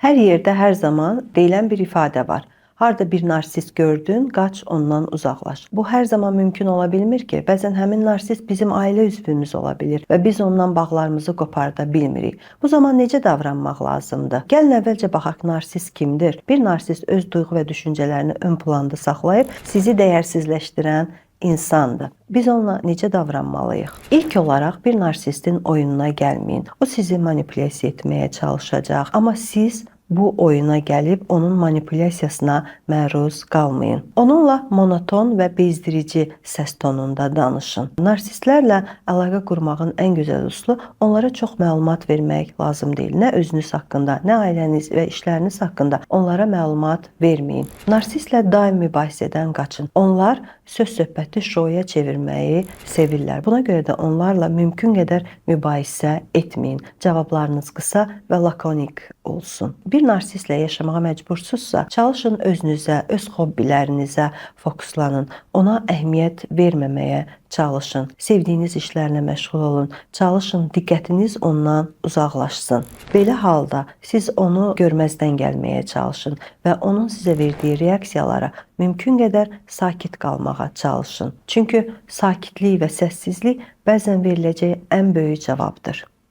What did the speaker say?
Hər yerdə hər zaman deyilən bir ifadə var. Harda bir narsist gördün, qaç ondan uzaqlaş. Bu hər zaman mümkün ola bilmir ki. Bəzən həmin narsist bizim ailə üzvümüz ola bilir və biz ondan bağlarımızı qoparda bilmirik. Bu zaman necə davranmaq lazımdır? Gəlin əvvəlcə baxaq narsist kimdir? Bir narsist öz duyğu və düşüncələrini ön planda saxlayıb sizi dəyərsizləşdirən insandır. Biz onunla necə davranmalıyıq? İlk olaraq bir narsistin oyununa gəlməyin. O sizi manipulyasiya etməyə çalışacaq, amma siz bu oyuna gəlib onun manipulyasiyasına məruz qalmayın. Onunla monoton və bezdirici səs tonunda danışın. Narsistlərlə əlaqə qurmağın ən gözəl üsulu onlara çox məlumat vermək lazım deyil. Nə özünüz haqqında, nə ailəniz və işləriniz haqqında onlara məlumat verməyin. Narsistlə daim mübahisədən qaçın. Onlar söz-söhbəti şouya çevirməyi sevirlər. Buna görə də onlarla mümkün qədər mübahisə etməyin. Cavablarınız qısa və lakonik olsun. Bir narsistlə yaşamağa məcbursunuzsa, çalışın özünüzə, öz hobbilərinizə fokuslanın. Ona əhəmiyyət verməməyə çalışın. Sevdiyiniz işlərlə məşğul olun. Çalışın diqqətiniz ondan uzaqlaşsın. Belə halda siz onu görməzdən gəlməyə çalışın və onun sizə verdiyi reaksiyalara mümkün qədər sakit qalmağa çalışın. Çünki sakitlik və səssizlik bəzən veriləcək ən böyük cavabdır.